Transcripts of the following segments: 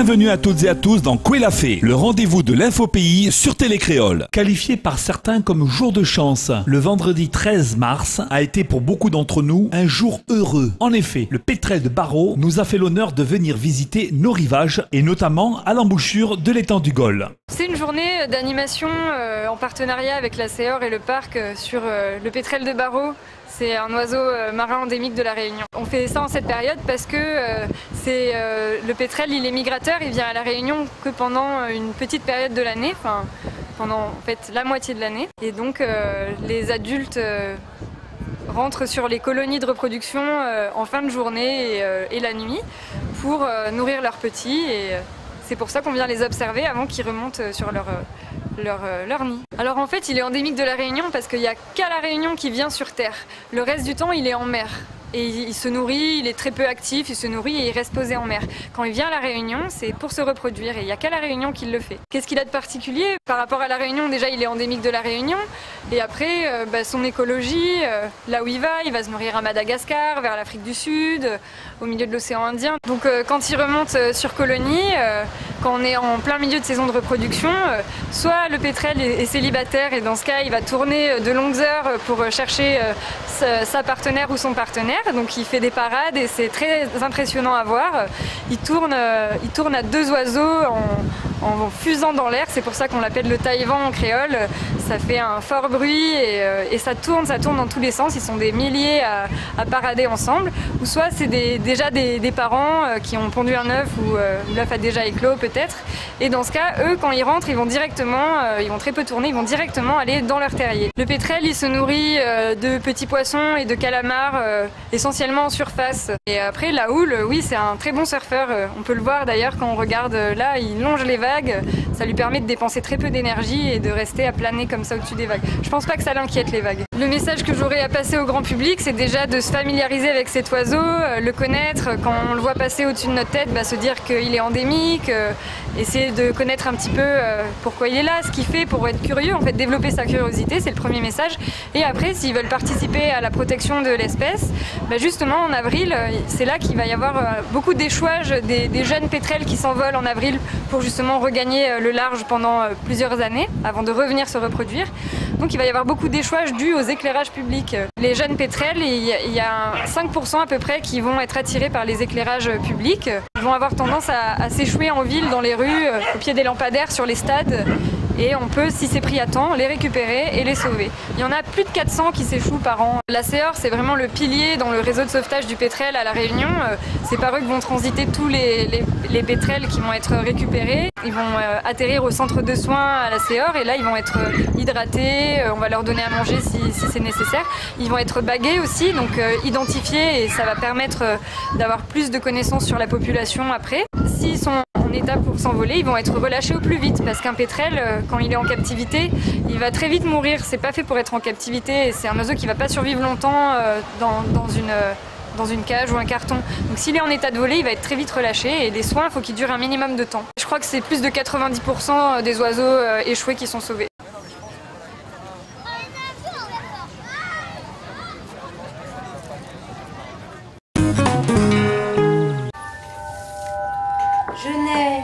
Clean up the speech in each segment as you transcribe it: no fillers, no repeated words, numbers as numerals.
Bienvenue à toutes et à tous dans Qu'est-la Fée, le rendez-vous de l'infopays sur Télé Créole. Qualifié par certains comme jour de chance, le vendredi 13 mars a été pour beaucoup d'entre nous un jour heureux. En effet, le pétrel de Barreau nous a fait l'honneur de venir visiter nos rivages et notamment à l'embouchure de l'étang du Gol. C'est une journée d'animation en partenariat avec la CEOR et le parc sur le pétrel de Barreau. C'est un oiseau marin endémique de la Réunion. On fait ça en cette période parce que le pétrel, il est migrateur, il vient à la Réunion que pendant une petite période de l'année, enfin pendant en fait la moitié de l'année. Et donc les adultes rentrent sur les colonies de reproduction en fin de journée et la nuit pour nourrir leurs petits. Et c'est pour ça qu'on vient les observer avant qu'ils remontent sur leur nid. Alors en fait il est endémique de la Réunion parce qu'il n'y a qu'à la Réunion qu'il vient sur terre. Le reste du temps il est en mer. Et il se nourrit, il est très peu actif, il se nourrit et il reste posé en mer. Quand il vient à la Réunion, c'est pour se reproduire et il n'y a qu'à la Réunion qu'il le fait. Qu'est-ce qu'il a de particulier par rapport à la Réunion? Déjà il est endémique de la Réunion et après son écologie, là où il va se nourrir à Madagascar, vers l'Afrique du Sud, au milieu de l'océan Indien. Donc quand il remonte sur colonie, quand on est en plein milieu de saison de reproduction, soit le pétrel est célibataire et dans ce cas il va tourner de longues heures pour chercher sa partenaire ou son partenaire. Donc il fait des parades et c'est très impressionnant à voir. Il tourne à deux oiseaux en fusant dans l'air, c'est pour ça qu'on l'appelle le taille-vent en créole. Ça fait un fort bruit et ça tourne dans tous les sens. Ils sont des milliers à parader ensemble. Ou soit c'est déjà des parents qui ont pondu un œuf ou l'œuf a déjà éclos peut-être. Et dans ce cas, eux, quand ils rentrent, ils vont directement, ils vont très peu tourner, ils vont directement aller dans leur terrier. Le pétrel, il se nourrit de petits poissons et de calamars, essentiellement en surface. Et après, la houle, oui, c'est un très bon surfeur. On peut le voir d'ailleurs quand on regarde là, il longe les vagues. Ça lui permet de dépenser très peu d'énergie et de rester à planer comme ça au-dessus des vagues. Je pense pas que ça l'inquiète les vagues. Le message que j'aurais à passer au grand public, c'est déjà de se familiariser avec cet oiseau, le connaître. Quand on le voit passer au-dessus de notre tête, se dire qu'il est endémique, essayer de connaître un petit peu pourquoi il est là, ce qu'il fait pour être curieux, en fait développer sa curiosité, c'est le premier message. Et après, s'ils veulent participer à la protection de l'espèce, justement en avril, c'est là qu'il va y avoir beaucoup d'échouages des jeunes pétrels qui s'envolent en avril pour justement regagner le large pendant plusieurs années avant de revenir se reproduire. Donc il va y avoir beaucoup d'échouages dus aux éclairages publics. Les jeunes pétrels, il y a 5% à peu près qui vont être attirés par les éclairages publics. Ils vont avoir tendance à s'échouer en ville, dans les rues, au pied des lampadaires, sur les stades. Et on peut, si c'est pris à temps, les récupérer et les sauver. Il y en a plus de 400 qui s'échouent par an. La CEOR, c'est vraiment le pilier dans le réseau de sauvetage du pétrel à La Réunion. C'est par eux que vont transiter tous les pétrels qui vont être récupérés. Ils vont atterrir au centre de soins à la CEOR et là, ils vont être hydratés. On va leur donner à manger si c'est nécessaire. Ils vont être bagués aussi, donc identifiés et ça va permettre d'avoir plus de connaissances sur la population après. S'ils sont en état pour s'envoler, ils vont être relâchés au plus vite parce qu'un pétrel, quand il est en captivité, il va très vite mourir. C'est pas fait pour être en captivité. C'est un oiseau qui va pas survivre longtemps dans une cage ou un carton. Donc s'il est en état de voler, il va être très vite relâché et les soins, il faut qu'ils durent un minimum de temps. Je crois que c'est plus de 90% des oiseaux échoués qui sont sauvés. Je n'ai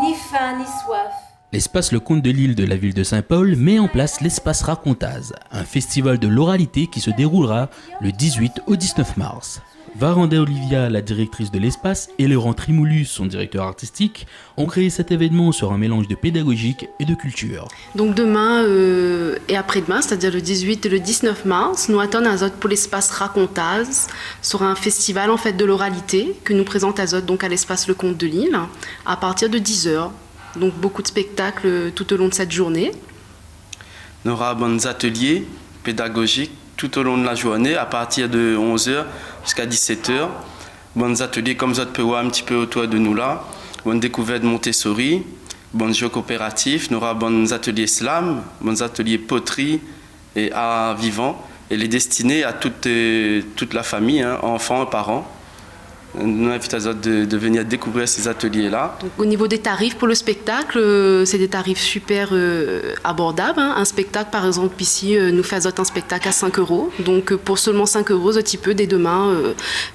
ni faim ni soif. L'espace Le Conte de Lille de la ville de Saint-Paul met en place l'espace Racontaz, un festival de l'oralité qui se déroulera le 18 au 19 mars. Varanda Olivia, la directrice de l'espace, et Laurent Trimoulus, son directeur artistique, ont créé cet événement sur un mélange de pédagogique et de culture. Donc demain et après-demain, c'est-à-dire le 18 et le 19 mars, nous attendons Azote pour l'espace Racontaz sur un festival en fait de l'oralité que nous présente Azote donc à l'espace Le Conte de Lille à partir de 10h. Donc beaucoup de spectacles tout au long de cette journée. On aura des ateliers pédagogiques tout au long de la journée à partir de 11h jusqu'à 17h. Bons ateliers comme ça peut voir un petit peu autour de nous là. Bonne découverte Montessori, bons jeux coopératifs. On aura bons ateliers slam, bons ateliers poterie et art vivant. Et les destinés à toute la famille, enfants et parents. nous invite de venir découvrir ces ateliers-là. Au niveau des tarifs pour le spectacle, c'est des tarifs super abordables. Hein. Un spectacle, par exemple, ici, nous fait un spectacle à 5 €. Donc, pour seulement 5 €, tu peux dès demain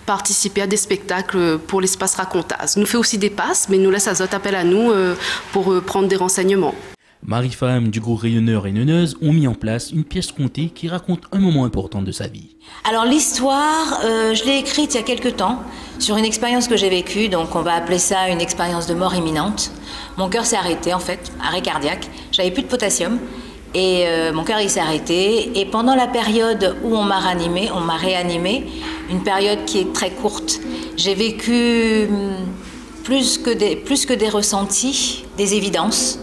participer à des spectacles pour l'espace Racontaz. Nous fait aussi des passes, mais nous laisse appel à nous pour prendre des renseignements. Marie-Femme du groupe Rayonneurs et Neuneuses ont mis en place une pièce contée qui raconte un moment important de sa vie. Alors l'histoire, je l'ai écrite il y a quelques temps sur une expérience que j'ai vécue, donc on va appeler ça une expérience de mort imminente. Mon cœur s'est arrêté en fait, arrêt cardiaque, j'avais plus de potassium et mon cœur il s'est arrêté et pendant la période où on m'a réanimé, une période qui est très courte, j'ai vécu plus que des ressentis, des évidences.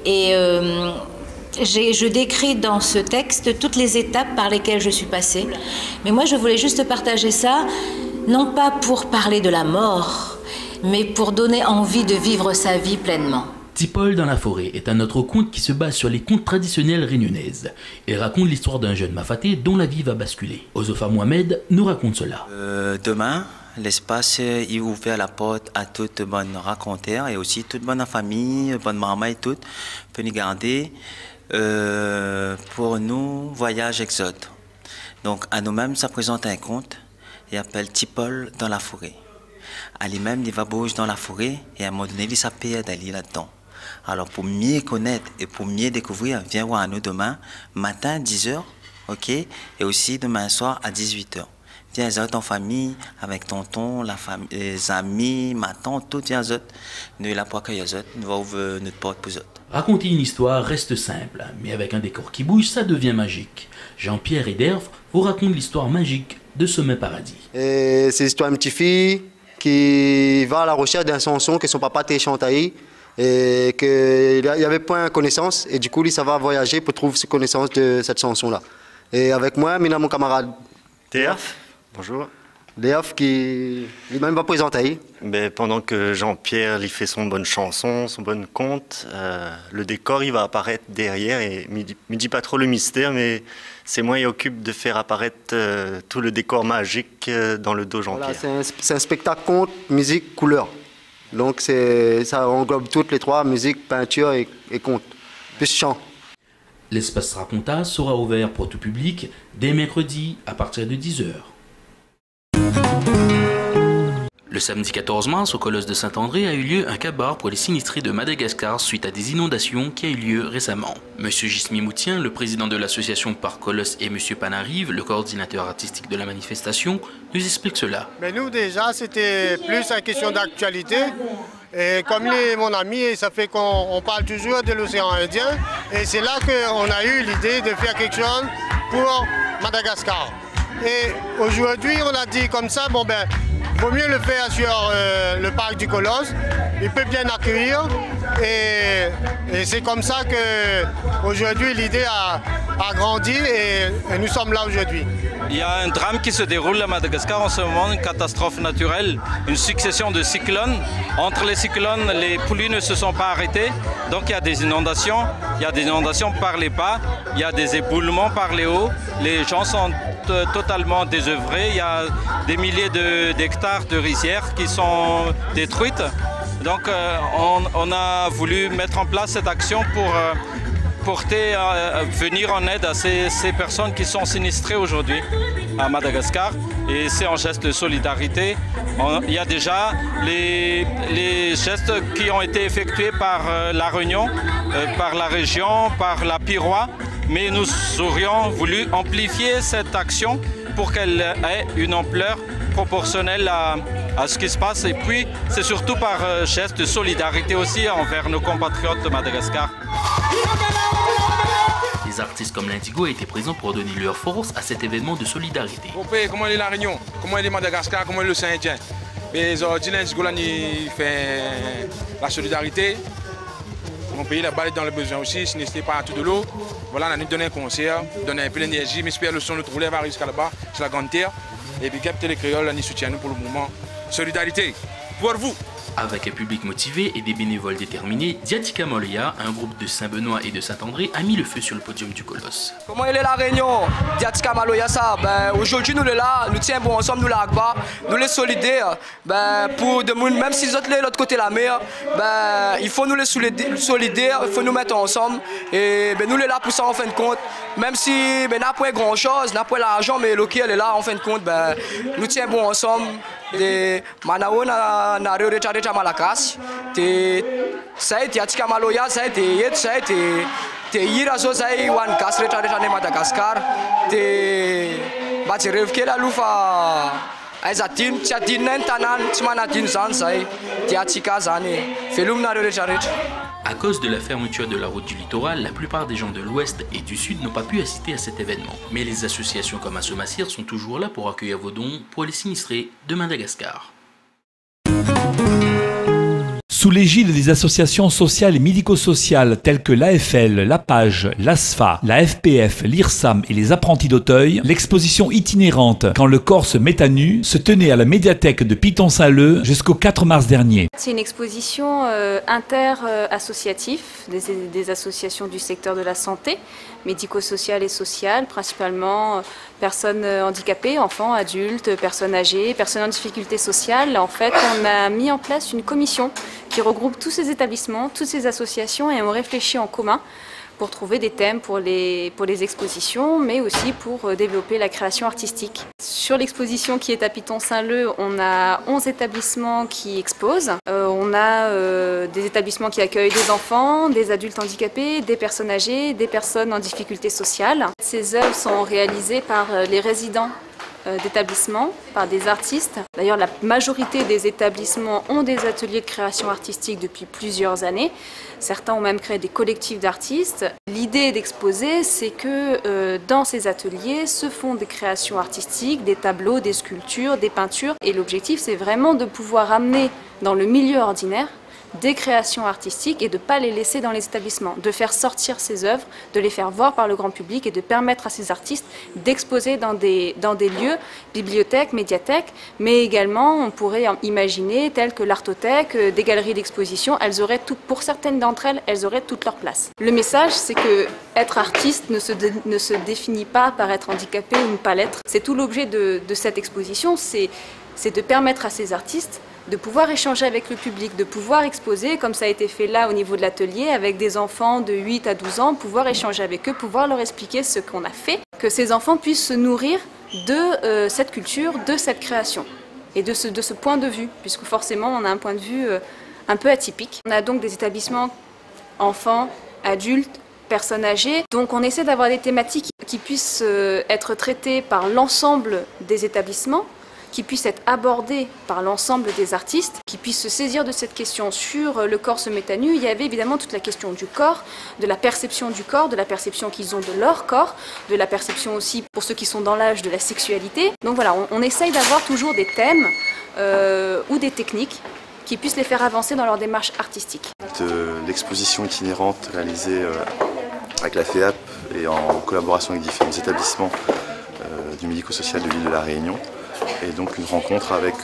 Et je décris dans ce texte toutes les étapes par lesquelles je suis passée. Mais moi, je voulais juste partager ça, non pas pour parler de la mort, mais pour donner envie de vivre sa vie pleinement. Tipol dans la forêt est un autre conte qui se base sur les contes traditionnels réunionnaises et raconte l'histoire d'un jeune mafaté dont la vie va basculer. Osofa Mohamed nous raconte cela. Demain, l'espace est ouvert la porte à toute bonne raconteur et aussi toute bonne famille, bonne maman et tout, peut nous garder pour nous voyage exode. Donc à nous-mêmes, ça présente un conte et appelle Tipol dans la forêt. À lui-même, il va bouger dans la forêt et à un moment donné, il s'appelle d'aller là-dedans. Alors pour mieux connaître et pour mieux découvrir, viens voir à nous demain, matin 10 h, ok, et aussi demain soir à 18 h. Viens en famille, avec tonton, la famille, les amis, ma tante, tout vient nous là pour accueillir nous va ouvrir notre porte pour eux. Raconter une histoire reste simple, mais avec un décor qui bouge, ça devient magique. Jean-Pierre et Derf vous racontent l'histoire magique de Sommet Paradis. C'est l'histoire d'une petite fille qui va à la recherche d'un chanson que son papa a chanté et qu'il n'y avait pas connaissance et du coup, ça va voyager pour trouver ses connaissances de cette chanson-là. Et avec moi, mon camarade Derf. Bonjour. Derf qui lui-même va présenter. Mais pendant que Jean-Pierre lui fait son bonne chanson, son bon conte, le décor il va apparaître derrière et me dit pas trop le mystère, mais c'est moi qui occupe de faire apparaître tout le décor magique dans le dos Jean-Pierre. Voilà, c'est un spectacle conte, musique, couleur. Donc ça englobe toutes les trois, musique, peinture et conte, plus chant. L'espace Racontaz sera ouvert pour tout public dès mercredi à partir de 10 h. Le samedi 14 mars, au Colosse de Saint-André, a eu lieu un cabaret pour les sinistrés de Madagascar suite à des inondations qui a eu lieu récemment. Monsieur Gismi Moutien, le président de l'association Parc Colosse, et Monsieur Panarive, le coordinateur artistique de la manifestation, nous expliquent cela. Mais nous déjà, c'était plus une question d'actualité. Et comme mon ami, ça fait qu'on parle toujours de l'océan Indien. Et c'est là qu'on a eu l'idée de faire quelque chose pour Madagascar. Et aujourd'hui, on a dit comme ça, bon ben, vaut mieux le faire sur le parc du Colosse. Il peut bien accueillir et c'est comme ça qu'aujourd'hui l'idée a grandi et nous sommes là aujourd'hui. Il y a un drame qui se déroule à Madagascar en ce moment, une catastrophe naturelle, une succession de cyclones. Entre les cyclones, les pluies ne se sont pas arrêtées, donc il y a des inondations. Il y a des inondations par les bas, il y a des éboulements par les hauts. Les gens sont totalement désœuvrés. Il y a des milliers d'hectares de rizières qui sont détruites. Donc on a voulu mettre en place cette action pour venir en aide à ces personnes qui sont sinistrées aujourd'hui à Madagascar. Et c'est un geste de solidarité. Il y a déjà les gestes qui ont été effectués par la Réunion, par la région, par la Piroie. Mais nous aurions voulu amplifier cette action pour qu'elle ait une ampleur proportionnelle à ce qui se passe. Et puis, c'est surtout par geste de solidarité aussi envers nos compatriotes de Madagascar. Des artistes comme l'Indigo étaient présents pour donner leur force à cet événement de solidarité. Comment est la Réunion, comment est Madagascar, comment est l'océan Indien. Et aujourd'hui, l'Indigo fait la solidarité. Mon pays, la balle dans le besoin aussi, sinistré par tout de l'eau. Voilà, on a nous donné un concert, donné un peu d'énergie, mais j'espère que le son de Troulé va jusqu'à là-bas, sur la grande terre. Et puis, capter les créoles, on y soutient nous pour le moment. Solidarité, pour vous. Avec un public motivé et des bénévoles déterminés, Diatika Maloya, un groupe de Saint-Benoît et de Saint-André, a mis le feu sur le podium du Colosse. Comment est la réunion? Diatika Maloya, ça, aujourd'hui nous sommes là, nous tiens bon ensemble, nous là, nous les solidaires, pour de monde, même si les autres de l'autre côté de la mer, il faut nous les solidaires, il faut nous mettre ensemble et nous les là pour ça en fin de compte, même si n'a pas grand chose, n'a pas l'argent, mais local est là en fin de compte, nous tiens bon ensemble. De Manao na Rio Recha Malakas, ça Diatika Maloya, ça ira so ça Wan Gas Recha de Madagascar, bati revke la lufa aizatin tchadinen tanan tmanatin zansai Diatika zane felum na Rio Recha. À cause de la fermeture de la route du littoral, la plupart des gens de l'ouest et du sud n'ont pas pu assister à cet événement. Mais les associations comme Assomassir sont toujours là pour accueillir vos dons pour les sinistrés de Madagascar. Sous l'égide des associations sociales et médico-sociales telles que l'AFL, la PAGE, l'ASFA, la FPF, l'IRSAM et les apprentis d'Auteuil, l'exposition itinérante « Quand le corps se met à nu » se tenait à la médiathèque de Piton-Saint-Leu jusqu'au 4 mars dernier. C'est une exposition inter-associative des associations du secteur de la santé, médico-sociale et sociale, principalement personnes handicapées, enfants, adultes, personnes âgées, personnes en difficulté sociale. En fait, on a mis en place une commission qui regroupe tous ces établissements, toutes ces associations et on réfléchit en commun pour trouver des thèmes pour les expositions, mais aussi pour développer la création artistique. Sur l'exposition qui est à Piton-Saint-Leu, on a 11 établissements qui exposent. On a des établissements qui accueillent des enfants, des adultes handicapés, des personnes âgées, des personnes en difficulté sociale. Ces œuvres sont réalisées par les résidents d'établissements, par des artistes. D'ailleurs, la majorité des établissements ont des ateliers de création artistique depuis plusieurs années. Certains ont même créé des collectifs d'artistes. L'idée d'exposer, c'est que dans ces ateliers se font des créations artistiques, des tableaux, des sculptures, des peintures. Et l'objectif, c'est vraiment de pouvoir amener dans le milieu ordinaire des créations artistiques et de ne pas les laisser dans les établissements, de faire sortir ces œuvres, de les faire voir par le grand public et de permettre à ces artistes d'exposer dans des lieux, bibliothèques, médiathèques, mais également on pourrait imaginer telles que l'Artothèque, des galeries d'exposition, pour certaines d'entre elles, elles auraient toute leur place. Le message, c'est que être artiste ne se définit pas par être handicapé ou ne pas l'être. C'est tout l'objet de cette exposition, c'est de permettre à ces artistes de pouvoir échanger avec le public, de pouvoir exposer, comme ça a été fait là au niveau de l'atelier, avec des enfants de 8 à 12 ans, pouvoir échanger avec eux, pouvoir leur expliquer ce qu'on a fait, que ces enfants puissent se nourrir de cette culture, de cette création, et de ce point de vue, puisque forcément on a un point de vue un peu atypique. On a donc des établissements enfants, adultes, personnes âgées, donc on essaie d'avoir des thématiques qui puissent être traitées par l'ensemble des établissements, qui puisse être abordé par l'ensemble des artistes, qui puissent se saisir de cette question sur le corps se met à nu. Il y avait évidemment toute la question du corps, de la perception du corps, de la perception qu'ils ont de leur corps, de la perception aussi pour ceux qui sont dans l'âge de la sexualité. Donc voilà, on essaye d'avoir toujours des thèmes ou des techniques qui puissent les faire avancer dans leur démarche artistique. L'exposition itinérante réalisée avec la FEAP et en collaboration avec différents établissements du médico-social de l'île de la Réunion, et donc une rencontre avec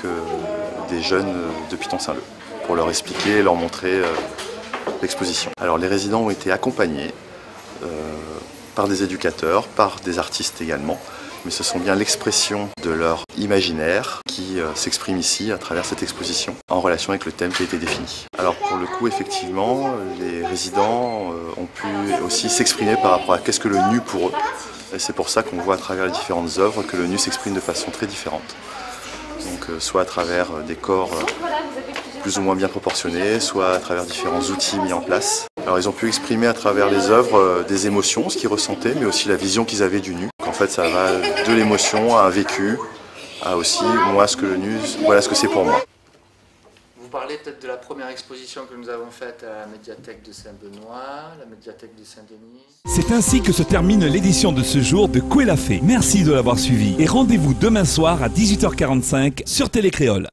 des jeunes de Piton-Saint-Leu pour leur expliquer et leur montrer l'exposition. Alors les résidents ont été accompagnés par des éducateurs, par des artistes également, mais ce sont bien l'expression de leur imaginaire qui s'exprime ici à travers cette exposition en relation avec le thème qui a été défini. Alors pour le coup, effectivement, les résidents ont pu aussi s'exprimer par rapport à qu'est-ce que le nu pour eux. Et c'est pour ça qu'on voit à travers les différentes œuvres que le nu s'exprime de façon très différente. Donc soit à travers des corps plus ou moins bien proportionnés, soit à travers différents outils mis en place. Alors ils ont pu exprimer à travers les œuvres des émotions, ce qu'ils ressentaient, mais aussi la vision qu'ils avaient du nu. Donc en fait ça va de l'émotion à un vécu, à aussi moi ce que le nu, voilà ce que c'est pour moi. Vous parlez peut-être de la première exposition que nous avons faite à la médiathèque de Saint-Benoît, la médiathèque de Saint-Denis. C'est ainsi que se termine l'édition de ce jour de Koué la Fée. Merci de l'avoir suivi et rendez-vous demain soir à 18h45 sur Télé Créole.